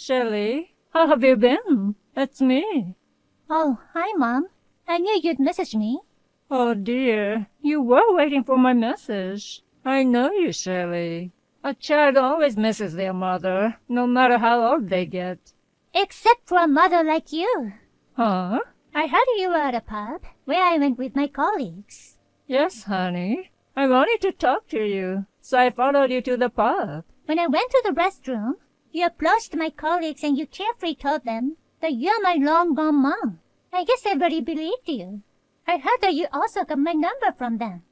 Shelley, how have you been? It's me. Oh, hi, Mom. I knew you'd message me. Oh dear, you were waiting for my message. I know you, Shelley. A child always misses their mother, no matter how old they get. Except for a mother like you. Huh? I heard you were at a pub where I went with my colleagues. Yes, honey. I wanted to talk to you, so I followed you to the pub. When I went to the restroom, you approached my colleagues and you carefully told them that you're my long-gone mom. I guess everybody believed you. I heard that you also got my number from them.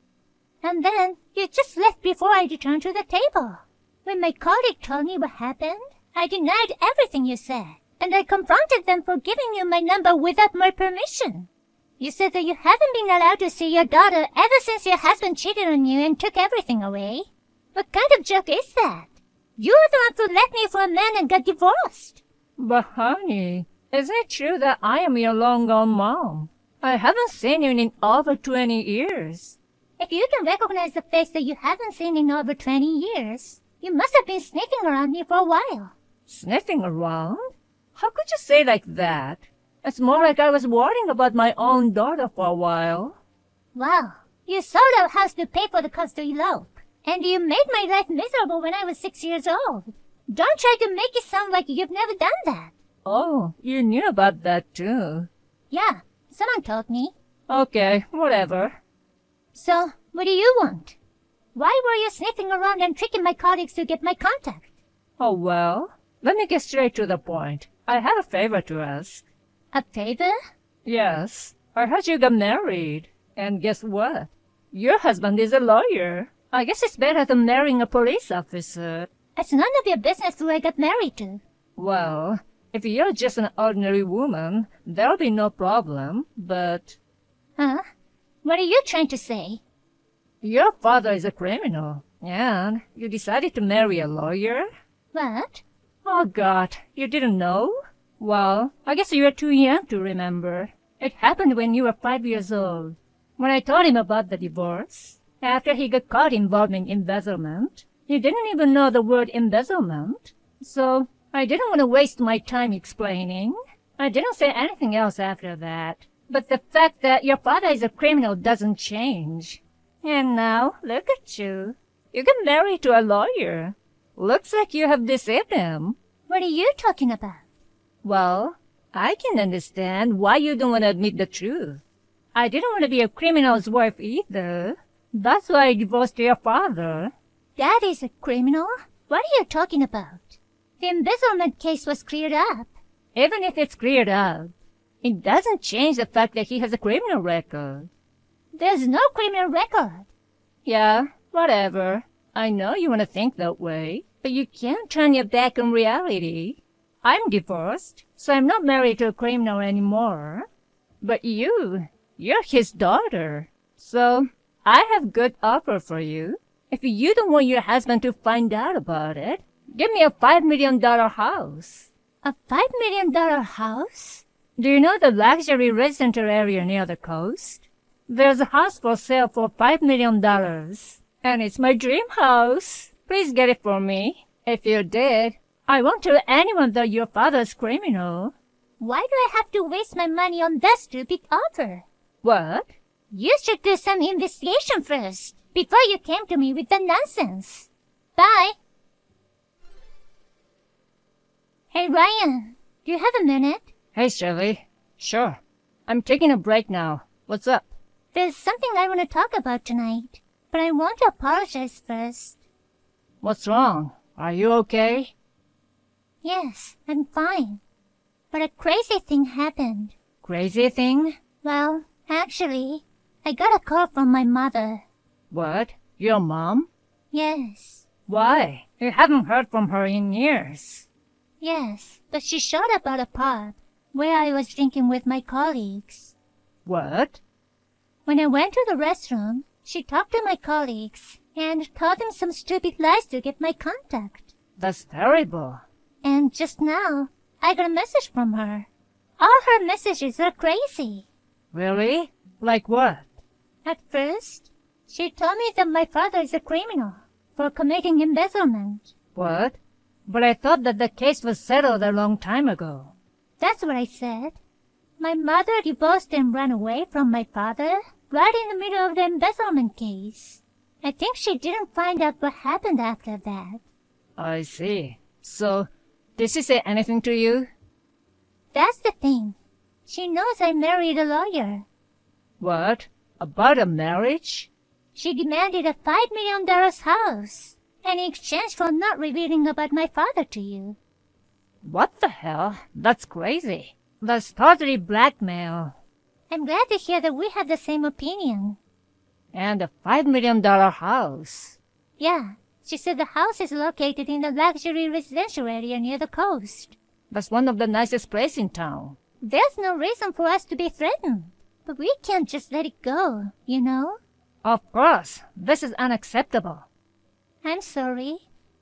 And then you just left before I returned to the table. When my colleague told me what happened, I denied everything you said, and I confronted them for giving you my number without my permission. You said that you haven't been allowed to see your daughter ever since your husband cheated on you and took everything away. What kind of joke is that? You were the one who left me for a man and got divorced. But honey, isn't it true that I am your long-gone mom? I haven't seen you in over 20 years. If you can recognize the face that you haven't seen in over 20 years, you must have been sniffing around me for a while. Sniffing around? How could you say like that? It's more like I was worrying about my own daughter for a while. Wow, you sold our house to pay for the cost to elope, and you made my life miserable when I was 6 years old. Don't try to make it sound like you've never done that. Oh, you knew about that too. Yeah, someone told me. Okay, whatever. So, what do you want? Why were you sniffing around and tricking my colleagues to get my contact? Oh well, let me get straight to the point. I have a favor to ask. A favor? Yes, I heard you got married. And guess what? Your husband is a lawyer. I guess it's better than marrying a police officer. It's none of your business who I got married to. Well, if you're just an ordinary woman, there'll be no problem, but... Huh? What are you trying to say? Your father is a criminal, and you decided to marry a lawyer? What? Oh God, you didn't know? Well, I guess you were too young to remember. It happened when you were 5 years old. When I told him about the divorce, after he got caught involving embezzlement, he didn't even know the word embezzlement. So, I didn't want to waste my time explaining. I didn't say anything else after that. But the fact that your father is a criminal doesn't change. And now, look at you. You got married to a lawyer. Looks like you have deceived him. What are you talking about? Well, I can understand why you don't want to admit the truth. I didn't want to be a criminal's wife either. That's why I divorced your father. Dad is a criminal? What are you talking about? The embezzlement case was cleared up. Even if it's cleared up, it doesn't change the fact that he has a criminal record. There's no criminal record. Yeah, whatever. I know you want to think that way, but you can't turn your back on reality. I'm divorced, so I'm not married to a criminal anymore. But you're his daughter. So, I have a good offer for you. If you don't want your husband to find out about it, give me a $5 million house. A $5 million house? Do you know the luxury residential area near the coast? There's a house for sale for $5 million. And it's my dream house. Please get it for me. If you did, I won't tell anyone that your father's criminal. Why do I have to waste my money on that stupid offer? What? You should do some investigation first, before you came to me with the nonsense. Bye. Hey, Ryan, do you have a minute? Hey, Shelley. Sure. I'm taking a break now. What's up? There's something I want to talk about tonight, but I want to apologize first. What's wrong? Are you okay? Yes, I'm fine. But a crazy thing happened. Crazy thing? Well, actually, I got a call from my mother. What? Your mom? Yes. Why? You haven't heard from her in years. Yes, but she showed up at a pub where I was drinking with my colleagues. What? When I went to the restroom, she talked to my colleagues and told them some stupid lies to get my contact. That's terrible. And just now, I got a message from her. All her messages are crazy. Really? Like what? At first, she told me that my father is a criminal for committing embezzlement. What? But I thought that the case was settled a long time ago. That's what I said. My mother divorced and ran away from my father right in the middle of the embezzlement case. I think she didn't find out what happened after that. I see. So, did she say anything to you? That's the thing. She knows I married a lawyer. What? About a marriage? She demanded a $5 million house in exchange for not revealing about my father to you. What the hell? That's crazy. That's totally blackmail. I'm glad to hear that we have the same opinion. And a $5 million house. Yeah, she said the house is located in a luxury residential area near the coast. That's one of the nicest places in town. There's no reason for us to be threatened. But we can't just let it go, you know? Of course. This is unacceptable. I'm sorry,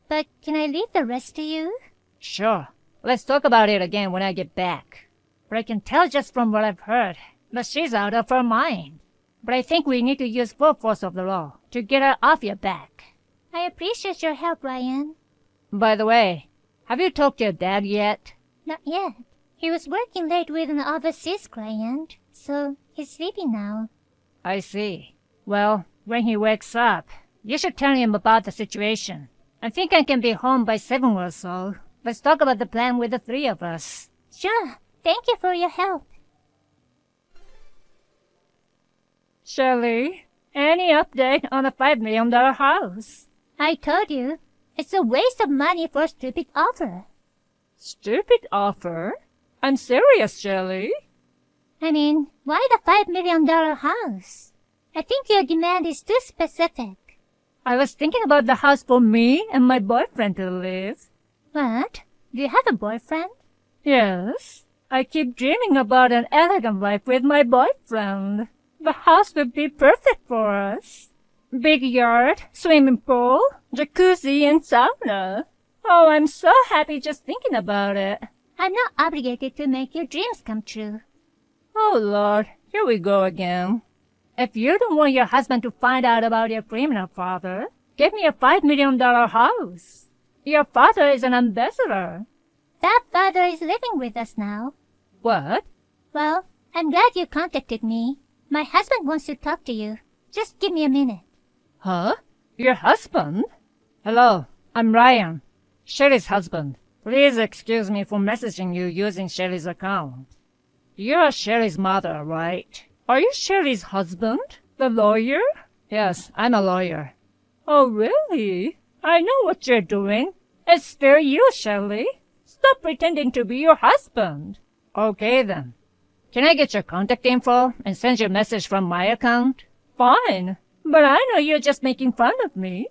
but can I leave the rest to you? Sure. Let's talk about it again when I get back. But I can tell just from what I've heard that she's out of her mind. But I think we need to use full force of the law to get her off your back. I appreciate your help, Ryan. By the way, have you talked to your dad yet? Not yet. He was working late with an overseas client, so he's sleeping now. I see. Well, when he wakes up, you should tell him about the situation. I think I can be home by 7 or so. Let's talk about the plan with the 3 of us. Sure. Thank you for your help. Shirley, any update on the $5 million house? I told you, it's a waste of money for a stupid offer. Stupid offer? I'm serious, Shirley. I mean, why the $5 million house? I think your demand is too specific. I was thinking about the house for me and my boyfriend to live. What? Do you have a boyfriend? Yes. I keep dreaming about an elegant life with my boyfriend. The house would be perfect for us. Big yard, swimming pool, jacuzzi, and sauna. Oh, I'm so happy just thinking about it. I'm not obligated to make your dreams come true. Oh, Lord, here we go again. If you don't want your husband to find out about your criminal father, give me a $5 million house. Your father is an ambassador. That father is living with us now. What? Well, I'm glad you contacted me. My husband wants to talk to you. Just give me a minute. Huh? Your husband? Hello, I'm Ryan, Sherry's husband. Please excuse me for messaging you using Sherry's account. You're Sherry's mother, right? Are you Sherry's husband? The lawyer? Yes, I'm a lawyer. Oh, really? I know what you're doing. It's still you, Shirley. Stop pretending to be your husband. Okay, then. Can I get your contact info and send you a message from my account? Fine, but I know you're just making fun of me.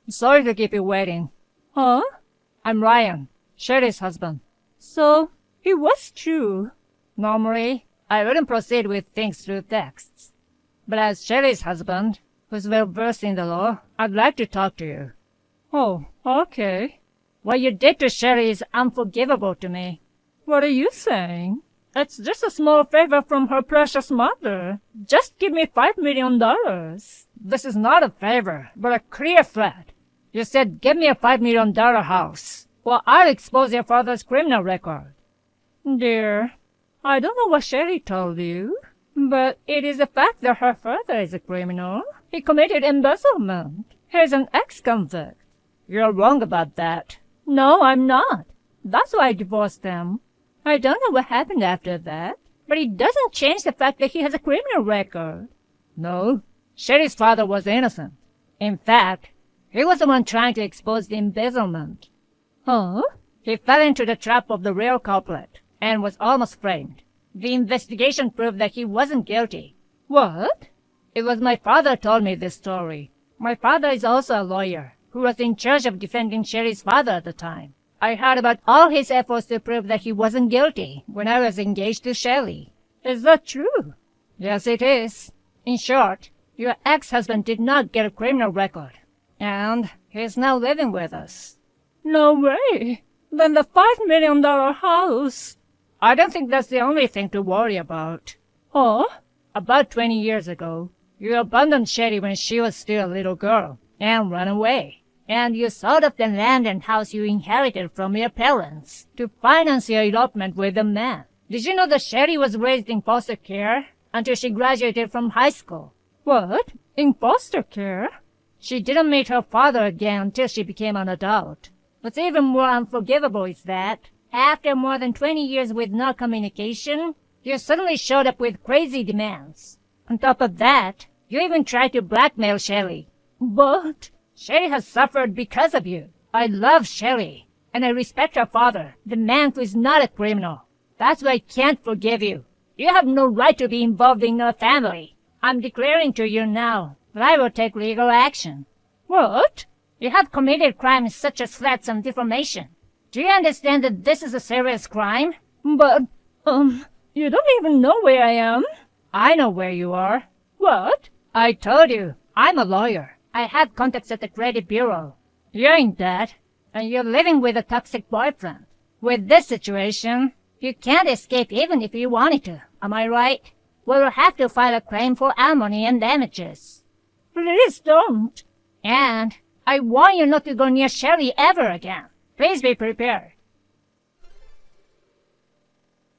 Sorry to keep you waiting. Huh? I'm Ryan, Sherry's husband. So, it was true. Normally, I wouldn't proceed with things through texts. But as Sherry's husband, who's well versed in the law, I'd like to talk to you. Oh, okay. What you did to Sherry is unforgivable to me. What are you saying? It's just a small favor from her precious mother. Just give me $5 million. This is not a favor, but a clear threat. You said give me a $5 million house, or I'll expose your father's criminal record. Dear, I don't know what Sherry told you, but it is a fact that her father is a criminal. He committed embezzlement. He's an ex-convict. You're wrong about that. No, I'm not. That's why I divorced him. I don't know what happened after that, but it doesn't change the fact that he has a criminal record. No, Sherry's father was innocent. In fact, he was the one trying to expose the embezzlement. Huh? He fell into the trap of the real culprit and was almost framed. The investigation proved that he wasn't guilty. What? It was my father told me this story. My father is also a lawyer who was in charge of defending Sherry's father at the time. I heard about all his efforts to prove that he wasn't guilty when I was engaged to Sherry. Is that true? Yes, it is. In short, your ex-husband did not get a criminal record, and he's now living with us. No way. Then the $5 million house. I don't think that's the only thing to worry about. Oh? About 20 years ago, you abandoned Sherry when she was still a little girl and ran away. And you sold off the land and house you inherited from your parents to finance your elopement with the man. Did you know that Sherry was raised in foster care until she graduated from high school? What? In foster care? She didn't meet her father again until she became an adult. What's even more unforgivable is that, after more than 20 years with no communication, you suddenly showed up with crazy demands. On top of that, you even tried to blackmail Sherry. But Sherry has suffered because of you. I love Sherry, and I respect her father, the man who is not a criminal. That's why I can't forgive you. You have no right to be involved in our family. I'm declaring to you now that I will take legal action. What? You have committed crimes such as threats and defamation. Do you understand that this is a serious crime? But, you don't even know where I am. I know where you are. What? I told you, I'm a lawyer. I have contacts at the credit bureau. You're in debt, and you're living with a toxic boyfriend. With this situation, you can't escape even if you wanted to. Am I right? We will have to file a claim for alimony and damages. Please don't. And I warn you not to go near Sherry ever again. Please be prepared.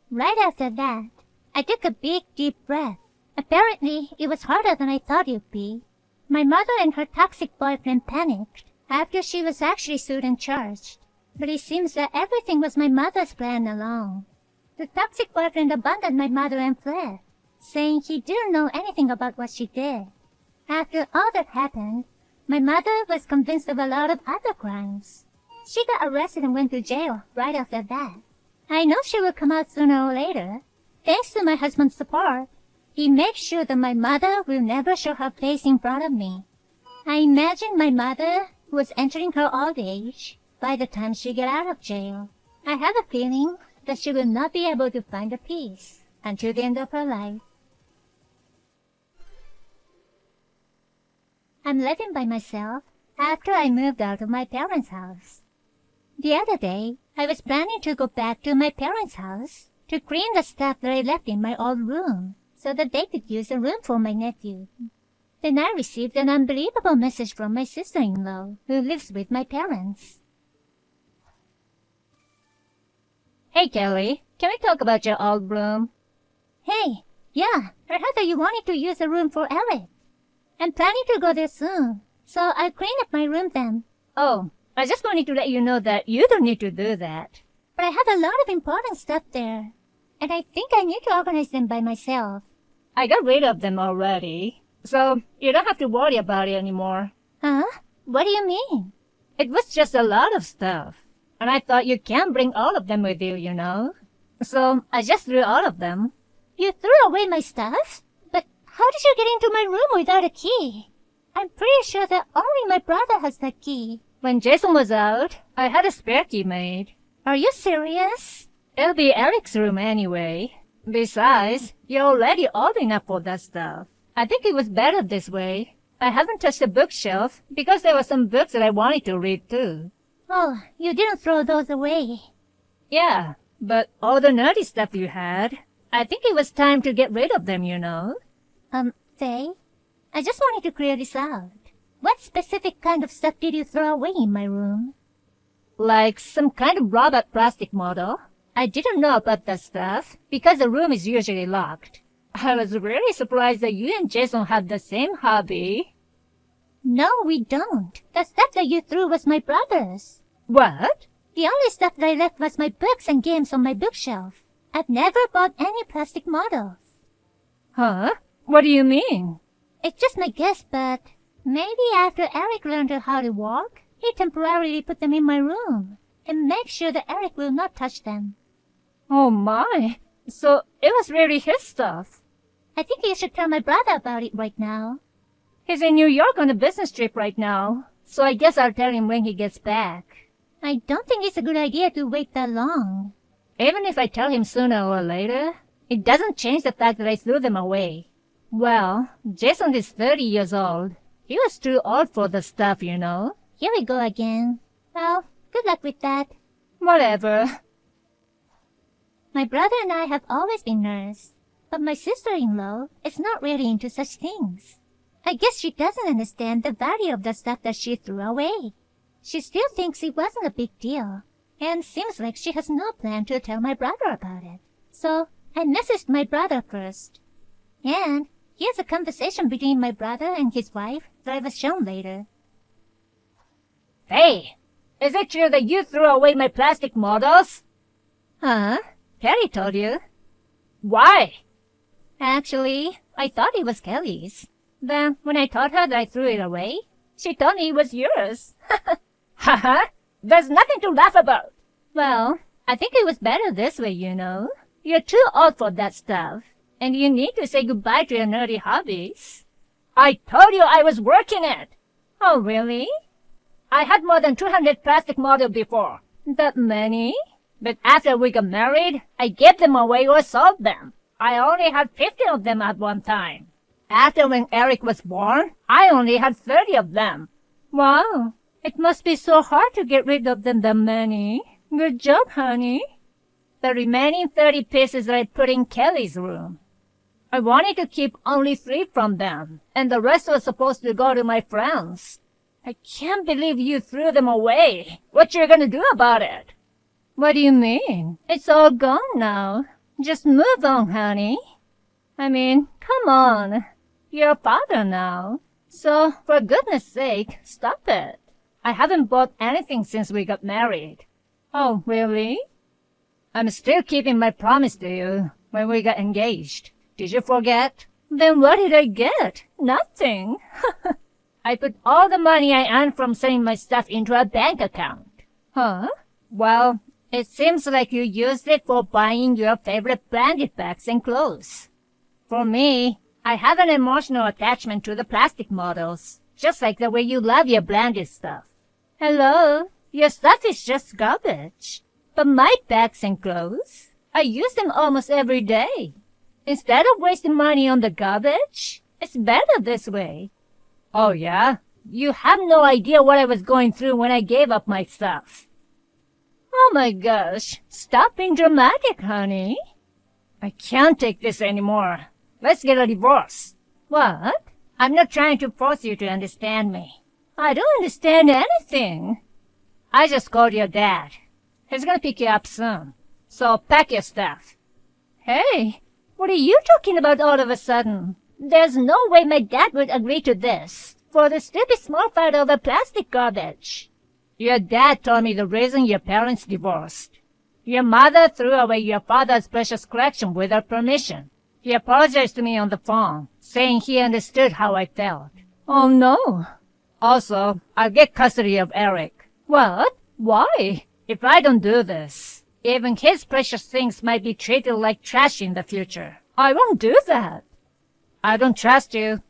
Right after that, I took a big, deep breath. Apparently, it was harder than I thought it would be. My mother and her toxic boyfriend panicked after she was actually sued and charged. But it seems that everything was my mother's plan along. The toxic boyfriend abandoned my mother and fled, saying he didn't know anything about what she did. After all that happened, my mother was convinced of a lot of other crimes. She got arrested and went to jail right after that. I know she will come out sooner or later. Thanks to my husband's support, he makes sure that my mother will never show her face in front of me. I imagine my mother was entering her old age by the time she got out of jail. I have a feeling that she will not be able to find a peace until the end of her life. I'm living by myself after I moved out of my parents' house. The other day, I was planning to go back to my parents' house to clean the stuff that I left in my old room so that they could use the room for my nephew. Then I received an unbelievable message from my sister-in-law who lives with my parents. Hey, Kelly, can we talk about your old room? Hey, yeah, I heard that you wanted to use the room for Eric. I'm planning to go there soon, so I'll clean up my room then. Oh, I just wanted to let you know that you don't need to do that. But I have a lot of important stuff there, and I think I need to organize them by myself. I got rid of them already, so you don't have to worry about it anymore. Huh? What do you mean? It was just a lot of stuff, and I thought you can't bring all of them with you, you know? So I just threw all of them. You threw away my stuff? But how did you get into my room without a key? I'm pretty sure that only my brother has that key. When Jason was out, I had a spare key made. Are you serious? It'll be Eric's room anyway. Besides, you're already old enough for that stuff. I think it was better this way. I haven't touched the bookshelf because there were some books that I wanted to read too. Oh, you didn't throw those away. Yeah, but all the nerdy stuff you had, I think it was time to get rid of them, you know. Faye, I just wanted to clear this out. What specific kind of stuff did you throw away in my room? Like some kind of robot plastic model. I didn't know about that stuff because the room is usually locked. I was really surprised that you and Jason had the same hobby. No, we don't. The stuff that you threw was my brother's. What? The only stuff that I left was my books and games on my bookshelf. I've never bought any plastic models. Huh? What do you mean? It's just my guess, but maybe after Eric learned how to walk, he temporarily put them in my room and make sure that Eric will not touch them. Oh my, so it was really his stuff. I think you should tell my brother about it right now. He's in New York on a business trip right now, so I guess I'll tell him when he gets back. I don't think it's a good idea to wait that long. Even if I tell him sooner or later, it doesn't change the fact that I threw them away. Well, Jason is 30 years old. He was too old for the stuff, you know. Here we go again. Well, good luck with that. Whatever. My brother and I have always been nerds, but my sister-in-law is not really into such things. I guess she doesn't understand the value of the stuff that she threw away. She still thinks it wasn't a big deal, and seems like she has no plan to tell my brother about it. So I messaged my brother first. And here's a conversation between my brother and his wife that I was shown later. Hey, is it true that you threw away my plastic models? Huh? Carrie told you. Why? Actually, I thought it was Kelly's. Then, when I told her that I threw it away, she told me it was yours. Haha, there's nothing to laugh about. Well, I think it was better this way, you know. You're too old for that stuff, and you need to say goodbye to your nerdy hobbies. I told you I was working it. Oh, really? I had more than 200 plastic models before. That many? But after we got married, I gave them away or sold them. I only had 50 of them at one time. After when Eric was born, I only had 30 of them. Wow, it must be so hard to get rid of them that many. Good job, honey. The remaining 30 pieces I put in Kelly's room. I wanted to keep only 3 from them, and the rest was supposed to go to my friends. I can't believe you threw them away. What you gonna do about it? What do you mean? It's all gone now. Just move on, honey. I mean, come on. You're a father now. So, for goodness sake, stop it. I haven't bought anything since we got married. Oh, really? I'm still keeping my promise to you when we got engaged. Did you forget? Then what did I get? Nothing. I put all the money I earned from selling my stuff into a bank account. Huh? Well, it seems like you used it for buying your favorite branded bags and clothes. For me, I have an emotional attachment to the plastic models, just like the way you love your branded stuff. Hello? Your stuff is just garbage. But my bags and clothes, I use them almost every day. Instead of wasting money on the garbage, it's better this way. Oh yeah? You have no idea what I was going through when I gave up my stuff. Oh my gosh, stop being dramatic, honey. I can't take this anymore. Let's get a divorce. What? I'm not trying to force you to understand me. I don't understand anything. I just called your dad. He's gonna pick you up soon. So pack your stuff. Hey, what are you talking about all of a sudden? There's no way my dad would agree to this for the stupid small fight over plastic garbage. Your dad told me the reason your parents divorced. Your mother threw away your father's precious collection without permission. He apologized to me on the phone, saying he understood how I felt. Oh no. Also, I'll get custody of Eric. What? Why? If I don't do this, even his precious things might be treated like trash in the future. I won't do that. I don't trust you.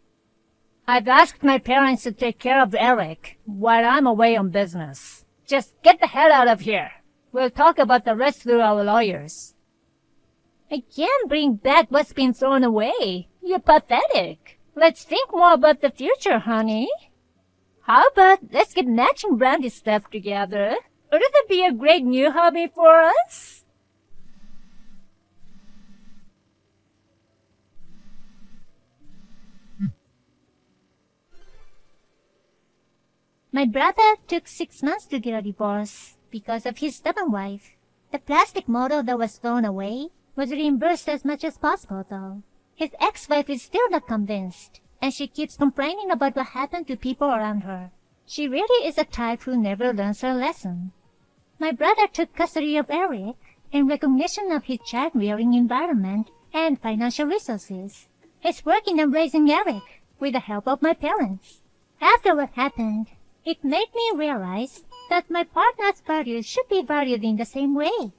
I've asked my parents to take care of Eric while I'm away on business. Just get the hell out of here. We'll talk about the rest through our lawyers. I can't bring back what's been thrown away. You're pathetic. Let's think more about the future, honey. How about let's get matching branded stuff together? Wouldn't that be a great new hobby for us? My brother took 6 months to get a divorce because of his stubborn wife. The plastic model that was thrown away was reimbursed as much as possible, though. His ex-wife is still not convinced, and she keeps complaining about what happened to people around her. She really is a type who never learns her lesson. My brother took custody of Eric in recognition of his child-rearing environment and financial resources. He's working on raising Eric with the help of my parents. After what happened, it made me realize that my partner's values should be valued in the same way.